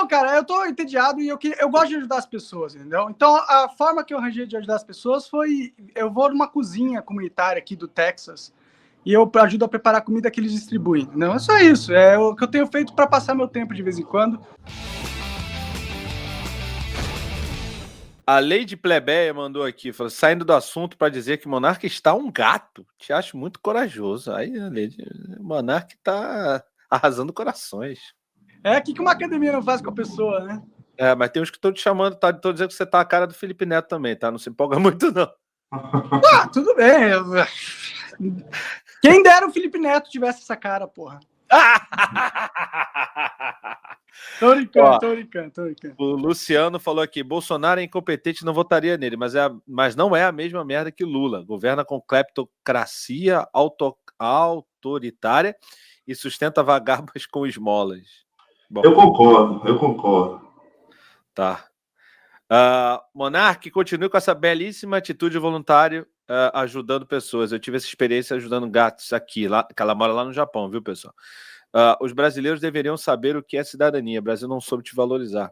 Não, cara, eu tô entediado e eu gosto de ajudar as pessoas, entendeu? Então, a forma que eu arranjei de ajudar as pessoas foi... Eu vou numa cozinha comunitária aqui do Texas e eu ajudo a preparar a comida que eles distribuem. Não, é só isso. É o que eu tenho feito para passar meu tempo de vez em quando. A Lady Plebeia mandou aqui, falou, saindo do assunto para dizer que Monark está um gato. Te acho muito corajoso. Aí a Lady Monark está arrasando corações. É o que uma academia não faz com a pessoa, né? É, mas tem uns que estão te chamando, estão dizendo que você tá a cara do Felipe Neto também, tá? Não se empolga muito, não. Ah, tudo bem. Quem dera o Felipe Neto tivesse essa cara, porra. Tô brincando. O Luciano falou aqui, Bolsonaro é incompetente, não votaria nele, mas não é a mesma merda que Lula. Governa com cleptocracia autoritária e sustenta vagabas com esmolas. Bom, eu concordo. Tá. Monark, continue com essa belíssima atitude voluntária ajudando pessoas. Eu tive essa experiência ajudando gatos aqui, que ela mora lá no Japão, viu, pessoal? Os brasileiros deveriam saber o que é cidadania. O Brasil não soube te valorizar.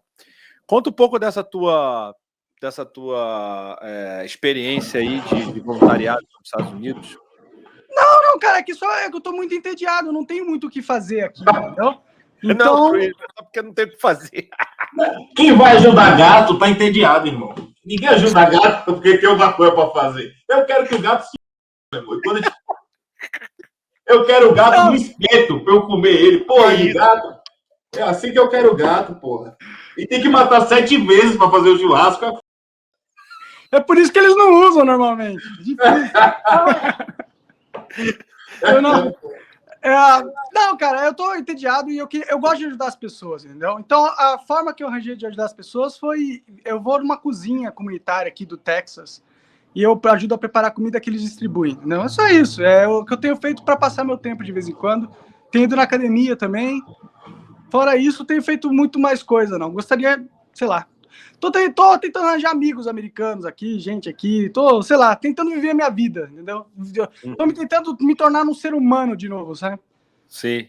Conta um pouco dessa tua experiência aí de voluntariado nos Estados Unidos. Não, cara, é que eu tô muito entediado, eu não tenho muito o que fazer aqui, entendeu? Então... Não, porque não tem o que fazer. Quem vai ajudar gato tá entediado, irmão. Ninguém ajuda gato porque tem alguma coisa pra fazer. Eu quero que o gato se... Eu quero o gato no espeto pra eu comer ele. Porra, de gato. É assim que eu quero o gato, porra. E tem que matar 7 vezes pra fazer o churrasco. É por isso que eles não usam normalmente. Difícil. Não, cara, eu tô entediado e eu gosto de ajudar as pessoas, entendeu? Então, a forma que eu arranjei de ajudar as pessoas foi... Eu vou numa cozinha comunitária aqui do Texas e eu ajudo a preparar a comida que eles distribuem. Não, é só isso. É o que eu tenho feito para passar meu tempo de vez em quando. Tenho ido na academia também. Fora isso, tenho feito muito mais coisa, não. Gostaria, sei lá... Tô tentando arranjar amigos americanos aqui, gente aqui. Tô, sei lá, tentando viver a minha vida, entendeu? Tô tentando me tornar um ser humano de novo, sabe? Sim.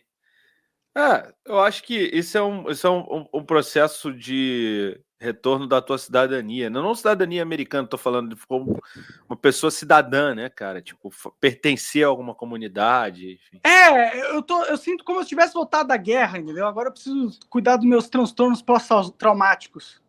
Eu acho que isso é um processo de retorno da tua cidadania. Não cidadania americana, tô falando de como uma pessoa cidadã, né, cara? Tipo, pertencer a alguma comunidade. Enfim. Eu sinto como se eu tivesse voltado da guerra, entendeu? Agora eu preciso cuidar dos meus transtornos pós-traumáticos.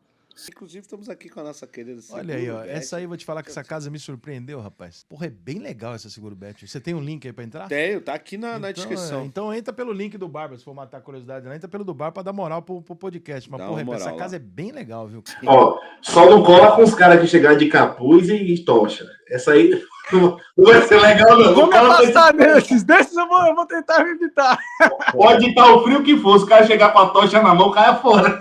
Inclusive, estamos aqui com a nossa querida Seguro. Olha aí, ó. Essa aí, vou te falar que essa casa me surpreendeu, rapaz. Porra, é bem legal essa Seguro Bet. Você tem um link aí pra entrar? Tenho, tá aqui na descrição. Então entra pelo link do Barba, se for matar a curiosidade. Entra pelo do Barba pra dar moral pro podcast. Mas, porra, essa casa é bem legal, viu? Ó, só não cola com os caras que chegaram de capuz e tocha. Essa aí não vai ser legal, não. Vou me afastar desses eu vou tentar me evitar. Pode estar o frio que for, os caras chegar com a tocha na mão, caia fora.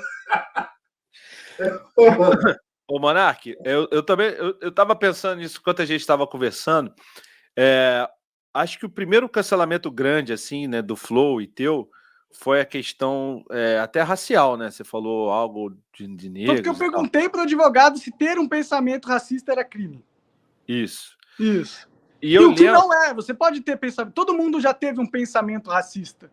Ô, Monark, eu também eu tava pensando nisso enquanto a gente estava conversando. Acho que o primeiro cancelamento grande, assim, né, do Flow e teu, foi a questão até racial, né? Você falou algo de negros. Porque eu perguntei para o advogado se ter um pensamento racista era crime. Isso. E o que não é, você pode ter pensamento. Todo mundo já teve um pensamento racista.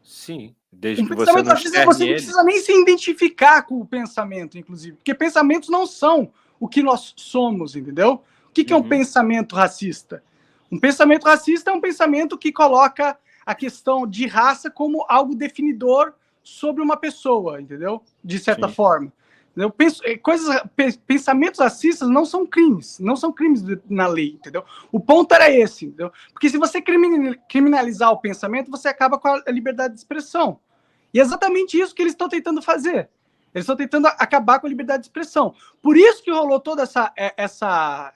Sim, desde que você não você não precisa nem se identificar com o pensamento, inclusive. Porque pensamentos não são o que nós somos, entendeu? O que é um pensamento racista? Um pensamento racista é um pensamento que coloca a questão de raça como algo definidor sobre uma pessoa, entendeu? De certa forma. Eu penso, pensamentos racistas não são crimes na lei, entendeu? O ponto era esse, entendeu? Porque se você criminalizar o pensamento, você acaba com a liberdade de expressão. E é exatamente isso que eles estão tentando fazer. Eles estão tentando acabar com a liberdade de expressão. Por isso que rolou toda essa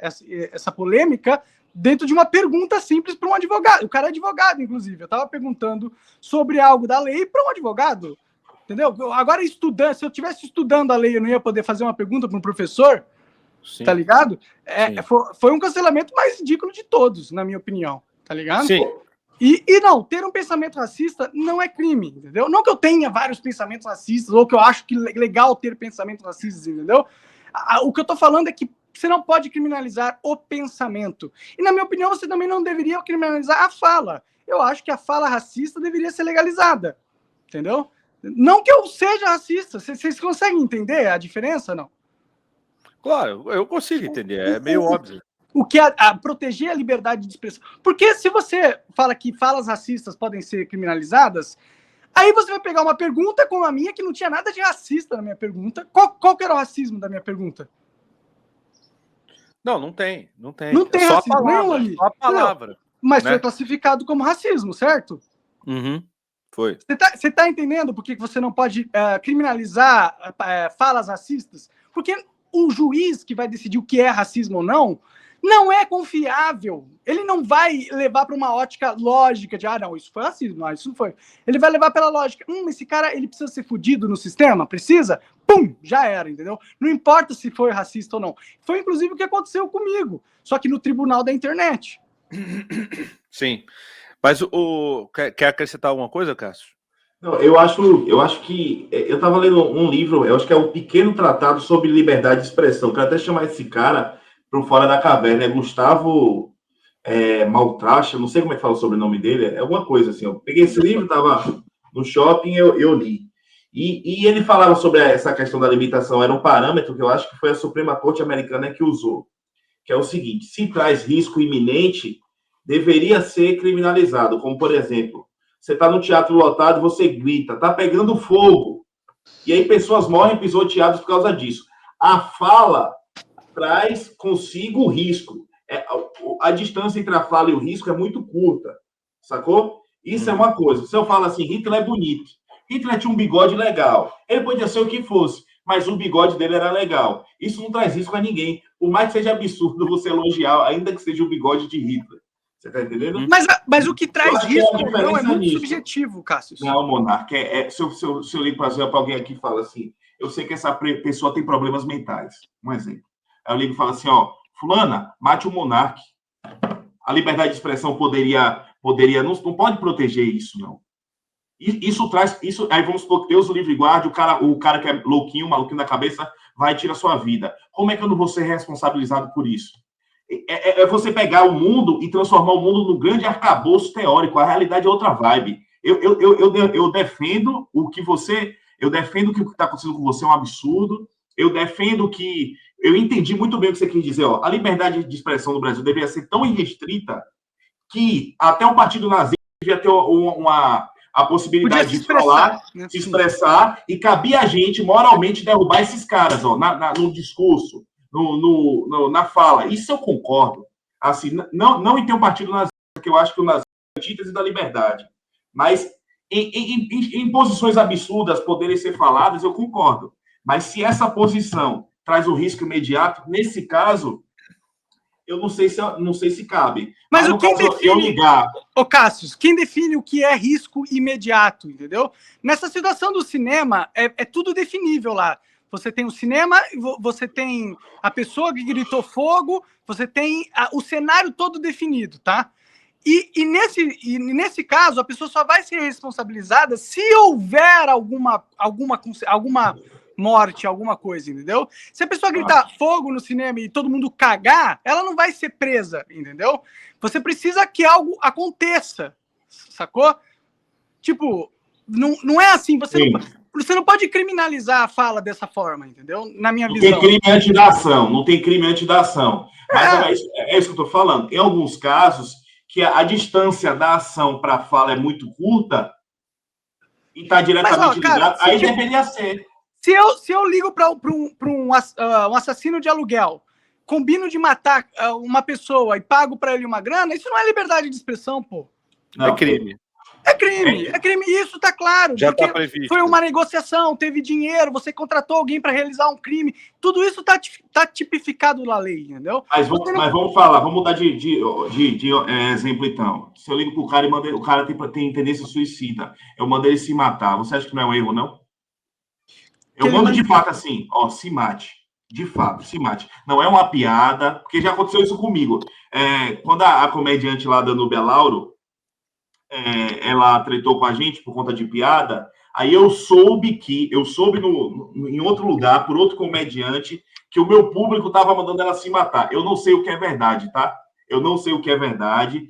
polêmica dentro de uma pergunta simples para um advogado. O cara é advogado, inclusive. Eu estava perguntando sobre algo da lei para um advogado. Entendeu? Agora, se eu estivesse estudando a lei, eu não ia poder fazer uma pergunta para um professor, tá ligado? Foi um cancelamento mais ridículo de todos, na minha opinião, tá ligado? Sim. E não, ter um pensamento racista não é crime, entendeu? Não que eu tenha vários pensamentos racistas, ou que eu acho que é legal ter pensamentos racistas, entendeu? O que eu tô falando é que você não pode criminalizar o pensamento. E, na minha opinião, você também não deveria criminalizar a fala. Eu acho que a fala racista deveria ser legalizada, entendeu? Não que eu seja racista. Vocês conseguem entender a diferença, não? Claro, eu consigo entender, é meio óbvio. O que proteger a liberdade de expressão. Porque se você fala que falas racistas podem ser criminalizadas, aí você vai pegar uma pergunta como a minha, que não tinha nada de racista na minha pergunta. Qual que era o racismo da minha pergunta? Não tem. Não tem só racismo nenhum ali. Só a palavra. Mas né? Foi classificado como racismo, certo? Uhum. Foi. Você tá entendendo por que você não pode criminalizar falas racistas? Porque o juiz que vai decidir o que é racismo ou não é confiável. Ele não vai levar para uma ótica lógica de, não, isso foi racismo, não, isso não foi. Ele vai levar pela lógica, esse cara, ele precisa ser fudido no sistema? Precisa? Pum, já era, entendeu? Não importa se foi racista ou não. Foi, inclusive, o que aconteceu comigo, só que no tribunal da internet. Sim. Mas quer acrescentar alguma coisa, Cássio? Não, eu acho que eu estava lendo um livro, eu acho que é o Pequeno Tratado sobre Liberdade de Expressão. Quero até chamar esse cara para Fora da Caverna, é Gustavo Maltracha, não sei como é que fala o sobrenome dele, é alguma coisa assim. Eu peguei esse livro, estava no shopping, eu li. E ele falava sobre essa questão da limitação, era um parâmetro que eu acho que foi a Suprema Corte Americana que usou, que é o seguinte: se traz risco iminente, deveria ser criminalizado, como, por exemplo, você está no teatro lotado, você grita, está pegando fogo, e aí pessoas morrem pisoteadas por causa disso. A fala traz consigo o risco. A distância entre a fala e o risco é muito curta, sacou? Isso é uma coisa. Se eu falo assim, Hitler é bonito, Hitler tinha um bigode legal, ele podia ser o que fosse, mas o bigode dele era legal. Isso não traz risco a ninguém. Por mais que seja absurdo você elogiar, ainda que seja o bigode de Hitler. Você tá entendendo? Mas o que traz risco não é muito subjetivo, Cássio. Não, Monarca, se eu ligo para alguém aqui e falo assim, eu sei que essa pessoa tem problemas mentais. Um exemplo. Aí eu ligo e falo assim, fulana, mate o Monarca. A liberdade de expressão poderia não pode proteger isso, não. Isso traz, aí vamos supor que Deus o livre guarde, o cara que é louquinho, maluquinho da cabeça, vai e tira a sua vida. Como é que eu não vou ser responsabilizado por isso? É você pegar o mundo e transformar o mundo num grande arcabouço teórico. A realidade é outra vibe. Eu defendo o que você... Eu defendo que o que está acontecendo com você é um absurdo. Eu defendo que... Eu entendi muito bem o que você quis dizer. A liberdade de expressão no Brasil deveria ser tão irrestrita que até o partido nazista devia ter a possibilidade de falar, né? Se expressar, e cabia a gente moralmente derrubar esses caras no discurso. Na fala. Isso eu concordo. Assim, não em ter um partido nazista, que eu acho que o nazismo é a antítese da liberdade. Mas em posições absurdas poderem ser faladas, eu concordo. Mas se essa posição traz o risco imediato, nesse caso, eu não sei se cabe. Mas quem define... Cássio, quem define o que é risco imediato, entendeu? Nessa situação do cinema, é tudo definível lá. Você tem o cinema, você tem a pessoa que gritou fogo, você tem o cenário todo definido, tá? E nesse caso, a pessoa só vai ser responsabilizada se houver alguma morte, alguma coisa, entendeu? Se a pessoa gritar fogo no cinema e todo mundo cagar, ela não vai ser presa, entendeu? Você precisa que algo aconteça, sacou? Tipo, não é assim, você não pode criminalizar a fala dessa forma, entendeu? Na minha visão. Não tem crime antes da ação, não tem crime antes da ação. Mas é isso que eu estou falando. Em alguns casos, que a distância da ação para a fala é muito curta e está diretamente ligado, aí deveria ser. Se eu ligo para um assassino de aluguel, combino de matar uma pessoa e pago para ele uma grana, isso não é liberdade de expressão, pô. Não, é crime. É crime, isso tá claro. Já tá previsto. Foi uma negociação, teve dinheiro, você contratou alguém para realizar um crime. Tudo isso tá tipificado na lei, entendeu? Mas vamos falar, vamos mudar de exemplo, então. Se eu ligo pro cara e o cara tem tendência suicida, eu mando ele se matar, você acha que não é um erro, não? Eu mando de fato assim, se mate. De fato, se mate. Não é uma piada, porque já aconteceu isso comigo. Quando a comediante lá da Nubia Lauro, ela tretou com a gente por conta de piada, aí eu soube em outro lugar, por outro comediante, que o meu público estava mandando ela se matar. Eu não sei o que é verdade, tá? Eu não sei o que é verdade.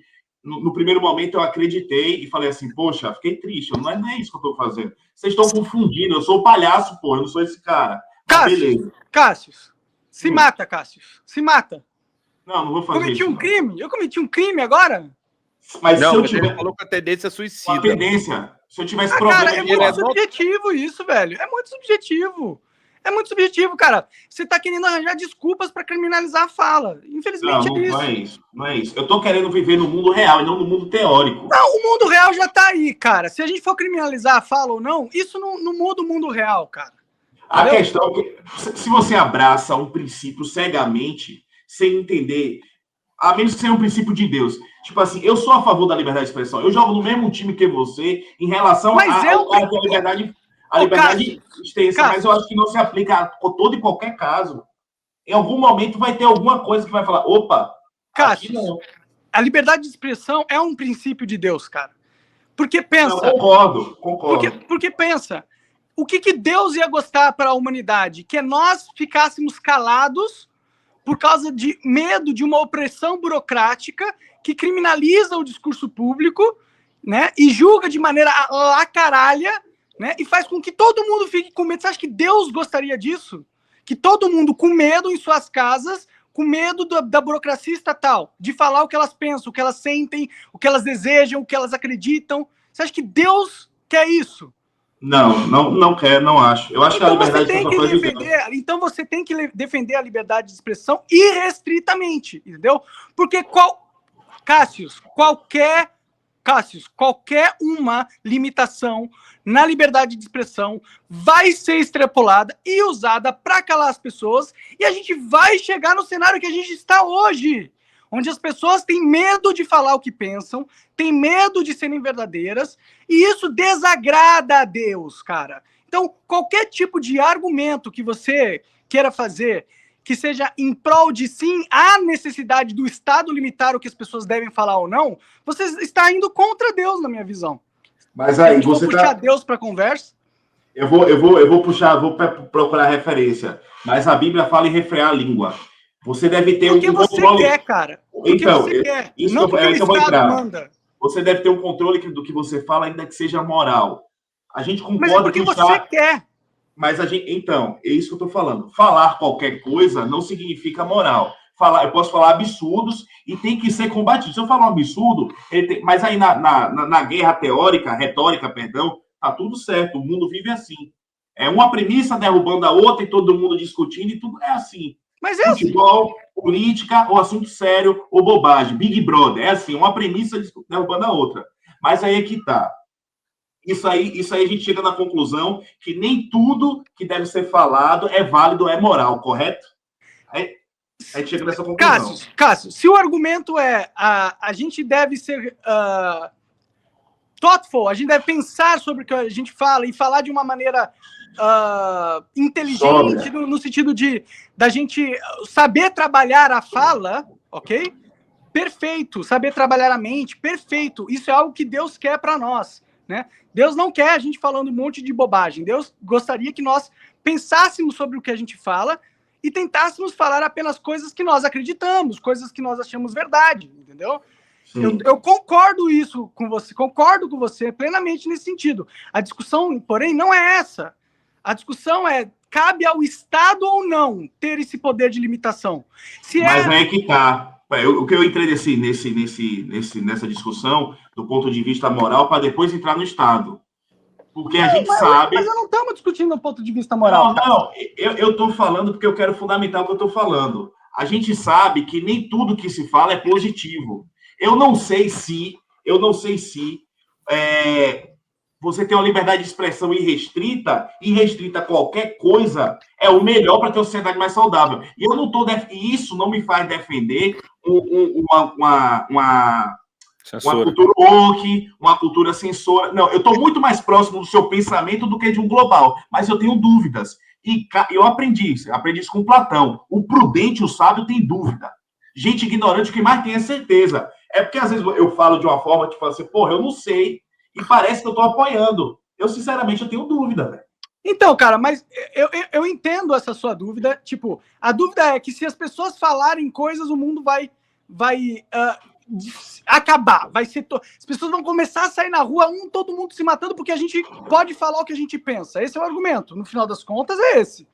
no primeiro momento eu acreditei e falei assim, poxa, fiquei triste, não é isso que eu estou fazendo. Vocês estão confundindo, eu sou o palhaço, pô, eu não sou esse cara. Cássio, se mata, Cássio, se mata. Não vou fazer isso. Eu cometi um crime agora? Mas não, se eu mas tiver... ele falou com a tendência suicida. Com a tendência, se eu tivesse problema... Cara, é muito subjetivo isso, velho. É muito subjetivo. É muito subjetivo, cara. Você tá querendo arranjar desculpas para criminalizar a fala. Infelizmente não é isso. Não é isso. Eu tô querendo viver no mundo real e não no mundo teórico. Não, o mundo real já tá aí, cara. Se a gente for criminalizar a fala ou não, isso não muda o mundo real, cara. A questão é que, se você abraça um princípio cegamente, sem entender, a menos que seja um princípio de Deus. Tipo assim, eu sou a favor da liberdade de expressão. Eu jogo no mesmo time que você em relação à liberdade... A liberdade extensa, mas eu acho que não se aplica a todo e qualquer caso. Em algum momento vai ter alguma coisa que vai falar, opa, Cássio, não. A liberdade de expressão é um princípio de Deus, cara. Porque pensa... Não, concordo. Porque pensa, o que Deus ia gostar para a humanidade? Que nós ficássemos calados por causa de medo de uma opressão burocrática que criminaliza o discurso público, né? E julga de maneira lacaralha, né? E faz com que todo mundo fique com medo. Você acha que Deus gostaria disso? Que todo mundo com medo em suas casas, com medo da burocracia estatal, de falar o que elas pensam, o que elas sentem, o que elas desejam, o que elas acreditam. Você acha que Deus quer isso? Não quer, não acho. Eu acho então que a liberdade Então você tem que defender a liberdade de expressão irrestritamente, entendeu? Porque Cássio, qualquer uma limitação na liberdade de expressão vai ser extrapolada e usada para calar as pessoas, e a gente vai chegar no cenário que a gente está hoje, onde as pessoas têm medo de falar o que pensam, têm medo de serem verdadeiras, e isso desagrada a Deus, cara. Então, qualquer tipo de argumento que você queira fazer que seja em prol de sim a necessidade do Estado limitar o que as pessoas devem falar ou não, você está indo contra Deus, na minha visão. Mas aí, você puxar Deus para a conversa? Eu vou procurar referência. Mas a Bíblia fala em refrear a língua. Você deve ter um controle... Porque você quer, cara. Então, você quer. Isso não porque o Estado manda. Você deve ter um controle do que você fala, ainda que seja moral. A gente concorda... Mas é porque você quer. Mas então, é isso que eu estou falando. Falar qualquer coisa não significa moral. Eu posso falar absurdos e tem que ser combatido. Se eu falar um absurdo, mas aí na guerra retórica, tá tudo certo. O mundo vive assim. É uma premissa derrubando a outra e todo mundo discutindo e tudo é assim. Mas é futebol, política, ou assunto sério, ou bobagem. Big Brother, é assim, uma premissa derrubando a outra. Mas aí é que tá. Isso aí a gente chega na conclusão que nem tudo que deve ser falado é válido, é moral, correto? Aí chega nessa conclusão. Cássio, se o argumento é a gente deve ser thoughtful, a gente deve pensar sobre o que a gente fala e falar de uma maneira inteligente, no sentido da gente saber trabalhar a fala, ok? Perfeito. Saber trabalhar a mente, perfeito. Isso é algo que Deus quer para nós, né? Deus não quer a gente falando um monte de bobagem. Deus gostaria que nós pensássemos sobre o que a gente fala e tentássemos falar apenas coisas que nós acreditamos, coisas que nós achamos verdade, entendeu? Eu concordo com você plenamente nesse sentido. A discussão, porém, não é essa. A discussão é, cabe ao Estado ou não ter esse poder de limitação? Mas aí que tá. O que eu entrei nessa discussão do ponto de vista moral para depois entrar no Estado. Porque a gente sabe... Mas eu não estamos discutindo do ponto de vista moral. Não, eu estou falando porque eu quero fundamentar o que eu estou falando. A gente sabe que nem tudo que se fala é positivo. Eu não sei se você tem uma liberdade de expressão irrestrita a qualquer coisa, é o melhor para ter uma sociedade mais saudável. E eu não estou... Isso não me faz defender uma cultura woke, uma cultura censora. Não, eu estou muito mais próximo do seu pensamento do que de um global, mas eu tenho dúvidas. E eu aprendi isso com Platão. O prudente, o sábio, tem dúvida. Gente ignorante, o que mais tem é certeza. É porque, às vezes, eu falo de uma forma, tipo assim, porra, eu não sei, e parece que eu estou apoiando. Eu, sinceramente, eu tenho dúvida, velho. Então, cara, mas eu entendo essa sua dúvida. Tipo, a dúvida é que se as pessoas falarem coisas, o mundo vai acabar. As pessoas vão começar a sair na rua, todo mundo se matando, porque a gente pode falar o que a gente pensa. Esse é o argumento. No final das contas, é esse.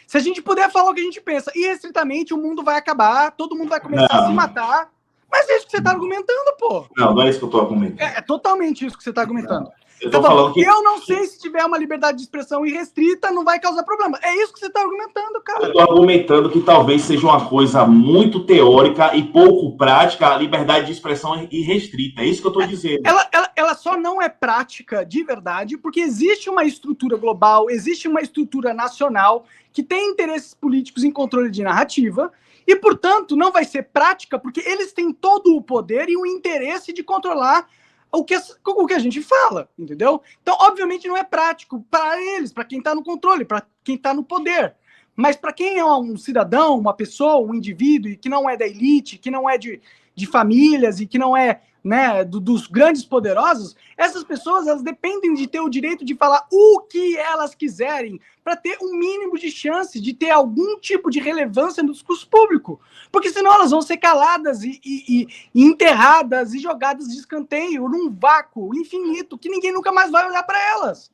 Se a gente puder falar o que a gente pensa, e restritamente o mundo vai acabar, todo mundo vai começar a se matar. Mas é isso que você está argumentando, pô. Não é isso que eu estou argumentando. É totalmente isso que você está argumentando. Não, eu não sei se tiver uma liberdade de expressão irrestrita, não vai causar problema. É isso que você está argumentando, cara. Eu estou argumentando que talvez seja uma coisa muito teórica e pouco prática a liberdade de expressão irrestrita. É isso que eu estou dizendo. Ela só não é prática de verdade porque existe uma estrutura global, existe uma estrutura nacional que tem interesses políticos em controle de narrativa e, portanto, não vai ser prática porque eles têm todo o poder e o interesse de controlar o que a gente fala, entendeu? Então, obviamente, não é prático para eles, para quem está no controle, para quem está no poder. Mas para quem é um cidadão, uma pessoa, um indivíduo, e que não é da elite, que não é de famílias e que não é, né, dos grandes poderosos, essas pessoas elas dependem de ter o direito de falar o que elas quiserem para ter um mínimo de chance de ter algum tipo de relevância no discurso público. Porque senão elas vão ser caladas e enterradas e jogadas de escanteio num vácuo infinito que ninguém nunca mais vai olhar para elas.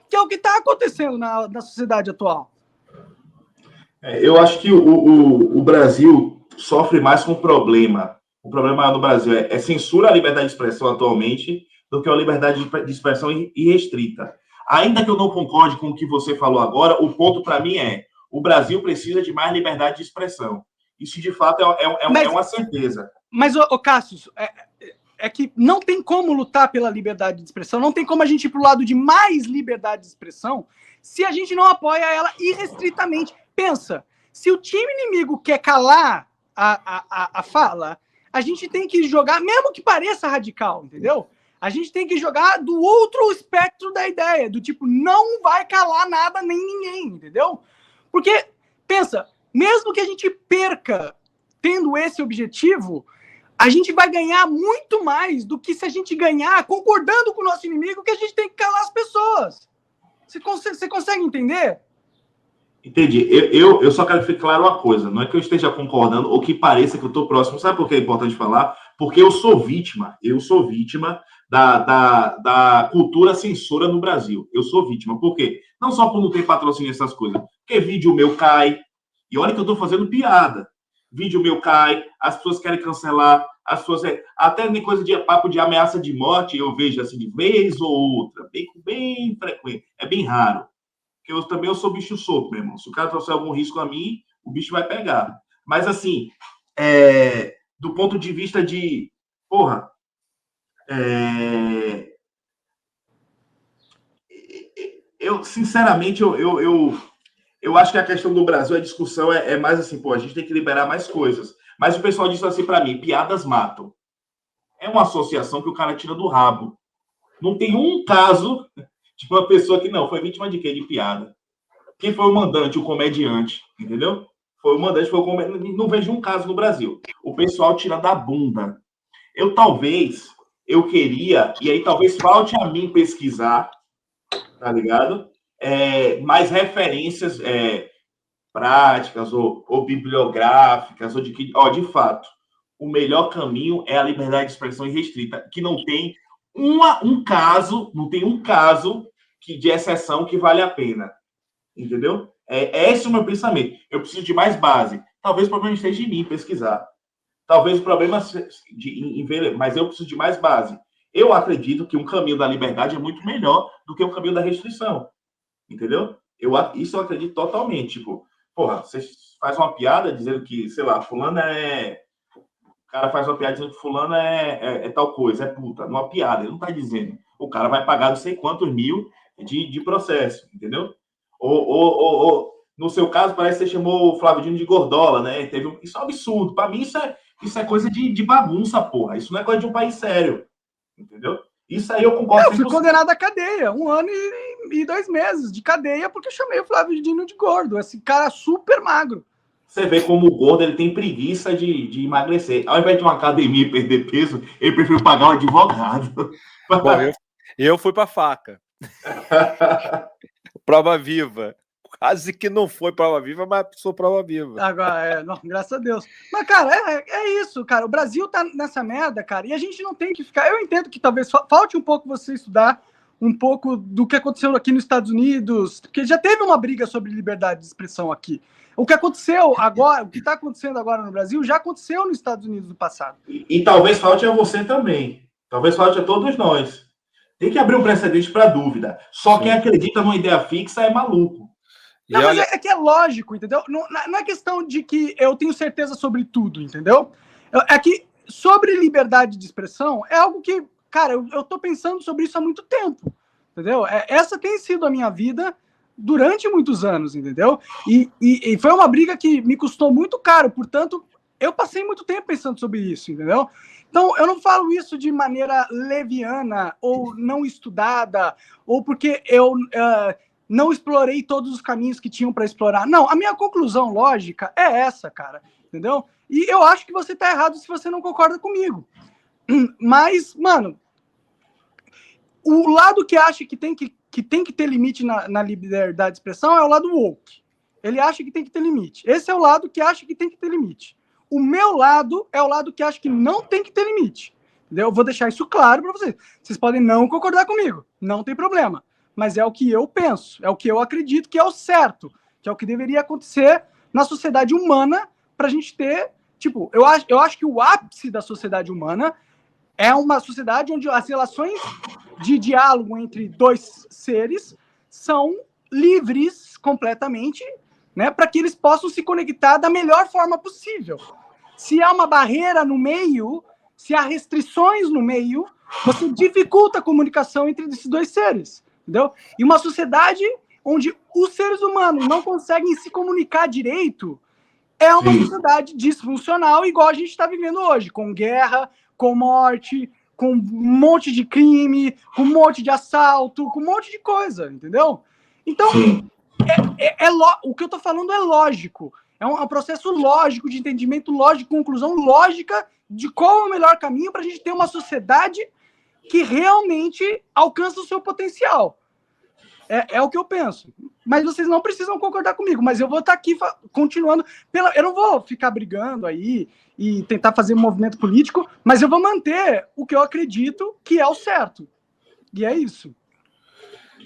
Que é o que está acontecendo na sociedade atual. Eu acho que o Brasil sofre mais com o problema. O problema no Brasil é censura à liberdade de expressão atualmente do que a liberdade de expressão irrestrita. Ainda que eu não concorde com o que você falou agora, o ponto para mim é o Brasil precisa de mais liberdade de expressão. Isso, de fato, é uma certeza. Mas, Cássio, é que não tem como lutar pela liberdade de expressão, não tem como a gente ir para o lado de mais liberdade de expressão se a gente não apoia ela irrestritamente. Pensa, se o time inimigo quer calar a fala, a gente tem que jogar, mesmo que pareça radical, entendeu? A gente tem que jogar do outro espectro da ideia, do tipo, não vai calar nada nem ninguém, entendeu? Porque, pensa, mesmo que a gente perca tendo esse objetivo, a gente vai ganhar muito mais do que se a gente ganhar concordando com o nosso inimigo que a gente tem que calar as pessoas. Você consegue entender? Entendi. Eu só quero ficar claro uma coisa. Não é que eu esteja concordando ou que pareça que eu estou próximo. Sabe por que é importante falar? Porque eu sou vítima. Eu sou vítima da cultura censura no Brasil. Eu sou vítima. Por quê? Não só por não ter patrocínio essas coisas. Porque vídeo meu cai. E olha que eu estou fazendo piada. Vídeo meu cai. As pessoas querem cancelar. As pessoas... Até nem coisa de papo de ameaça de morte eu vejo assim de vez ou outra. Bem frequente. É bem raro. Porque eu sou bicho solto, meu irmão. Se o cara trouxer algum risco a mim, o bicho vai pegar. Mas, assim, do ponto de vista de... Porra, eu, sinceramente, eu acho que a questão do Brasil, a discussão é mais assim, pô, a gente tem que liberar mais coisas. Mas o pessoal disse assim para mim, piadas matam. É uma associação que o cara tira do rabo. Não tem um caso... de uma pessoa que não, foi vítima de quê? De piada. Quem foi o mandante, o comediante, entendeu? Foi o mandante, foi o comediante. Não vejo um caso no Brasil. O pessoal tira da bunda. Eu queria, e aí talvez falte a mim pesquisar, tá ligado? Mais referências práticas ou bibliográficas, ou de fato, o melhor caminho é a liberdade de expressão irrestrita, que não tem um caso de exceção que vale a pena. Entendeu? Esse é o meu pensamento. Eu preciso de mais base. Talvez o problema esteja em mim pesquisar. Talvez o problema mas eu preciso de mais base. Eu acredito que um caminho da liberdade é muito melhor do que um caminho da restrição. Entendeu? Isso eu acredito totalmente. Tipo, porra, você faz uma piada dizendo que, sei lá, fulano o cara faz uma piada dizendo que fulano é tal coisa, é puta. Numa piada, ele não tá dizendo. O cara vai pagar não sei quantos mil de processo, entendeu? Ou no seu caso, parece que você chamou o Flávio Dino de gordola, né? Isso é um absurdo. Para mim, isso é coisa de bagunça, porra. Isso não é coisa de um país sério, entendeu? Isso aí eu concordo. Eu fui condenado à cadeia, 1 ano e 2 meses de cadeia porque eu chamei o Flávio Dino de gordo. Esse cara super magro. Você vê como o gordo ele tem preguiça de emagrecer. Ao invés de uma academia e perder peso, ele prefere pagar um advogado. Bom, eu fui para faca. Prova viva. Quase que não foi prova viva, mas sou prova viva. Agora, não, graças a Deus. Mas, cara, é isso, cara. O Brasil tá nessa merda, cara, e a gente não tem que ficar... Eu entendo que talvez falte um pouco você estudar um pouco do que aconteceu aqui nos Estados Unidos, porque já teve uma briga sobre liberdade de expressão aqui. O que aconteceu agora, o que está acontecendo agora no Brasil, já aconteceu nos Estados Unidos no passado. E talvez falte a você também. Talvez falte a todos nós. Tem que abrir um precedente para dúvida. Só quem acredita numa ideia fixa é maluco. Não, mas é que é lógico, entendeu? Não é questão de que eu tenho certeza sobre tudo, entendeu? É que sobre liberdade de expressão é algo que, cara, eu tô pensando sobre isso há muito tempo, entendeu? Essa tem sido a minha vida durante muitos anos, entendeu? E foi uma briga que me custou muito caro, portanto, eu passei muito tempo pensando sobre isso, entendeu? Então, eu não falo isso de maneira leviana ou não estudada, ou porque eu não explorei todos os caminhos que tinham para explorar. Não, a minha conclusão lógica é essa, cara, entendeu? E eu acho que você tá errado se você não concorda comigo. Mas, mano, o lado que acha que tem que ter limite na liberdade de expressão é o lado woke. Ele acha que tem que ter limite. Esse é o lado que acha que tem que ter limite. O meu lado é o lado que acha que não tem que ter limite. Entendeu? Eu vou deixar isso claro para vocês. Vocês podem não concordar comigo, não tem problema. Mas é o que eu penso, é o que eu acredito que é o certo, que é o que deveria acontecer na sociedade humana para a gente ter... Tipo, eu acho que o ápice da sociedade humana é uma sociedade onde as relações de diálogo entre dois seres são livres completamente, né, para que eles possam se conectar da melhor forma possível. Se há uma barreira no meio, se há restrições no meio, você dificulta a comunicação entre esses dois seres, entendeu? E uma sociedade onde os seres humanos não conseguem se comunicar direito é uma sociedade disfuncional, igual a gente está vivendo hoje, com guerra, com morte, com um monte de crime, com um monte de assalto, com um monte de coisa, entendeu? Então, o que eu estou falando é lógico. É um processo lógico, de entendimento lógico, conclusão lógica de qual é o melhor caminho para a gente ter uma sociedade que realmente alcança o seu potencial. É o que eu penso. Mas vocês não precisam concordar comigo, mas eu vou estar aqui continuando. Eu não vou ficar brigando aí e tentar fazer um movimento político, mas eu vou manter o que eu acredito que é o certo. E é isso.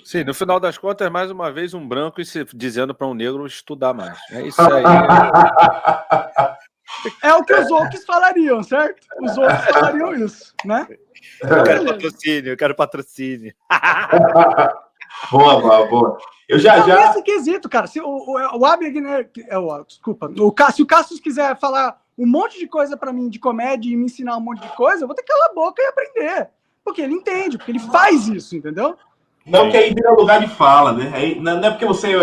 Sim, no final das contas, mais uma vez, um branco dizendo para um negro estudar mais. É isso aí. É o que os outros falariam, certo? Os outros falariam isso, né? Eu quero patrocínio. Boa. Eu já. Esse quesito, cara. Se o Abner, desculpa. Se o Cassius quiser falar um monte de coisa pra mim de comédia e me ensinar um monte de coisa, eu vou ter que calar a boca e aprender. Porque ele entende, porque ele faz isso, entendeu? Não, que aí vira lugar de fala, né? Aí, não é porque você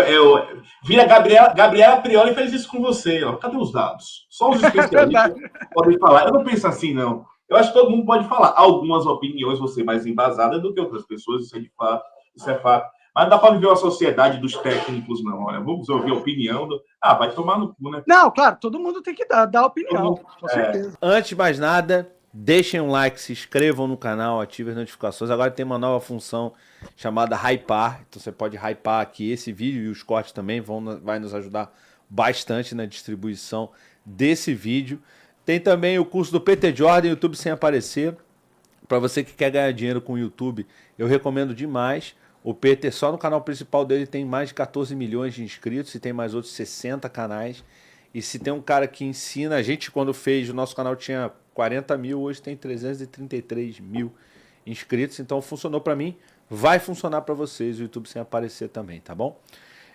vira Gabriela Prioli fez isso com você. Ó. Cadê os dados? Só os especialistas podem falar. Eu não penso assim, não. Eu acho que todo mundo pode falar. Algumas opiniões vão ser mais embasadas do que outras pessoas, isso é de fato. Isso é fato. Mas não dá para viver uma sociedade dos técnicos, não. Olha, vamos ouvir a opinião vai tomar no cu, né? Não, claro, todo mundo tem que dar opinião, com certeza. Antes de mais nada, deixem um like, se inscrevam no canal, ativem as notificações. Agora tem uma nova função chamada hypar. Então você pode hypar aqui esse vídeo e os cortes também vai nos ajudar bastante na distribuição desse vídeo. Tem também o curso do PT Jordan, YouTube sem aparecer. Para você que quer ganhar dinheiro com o YouTube, eu recomendo demais. O PT, só no canal principal dele, tem mais de 14 milhões de inscritos e tem mais outros 60 canais. E se tem um cara que ensina, a gente quando fez, o nosso canal tinha 40 mil, hoje tem 333 mil inscritos. Então funcionou para mim, vai funcionar para vocês, o YouTube sem aparecer também, tá bom?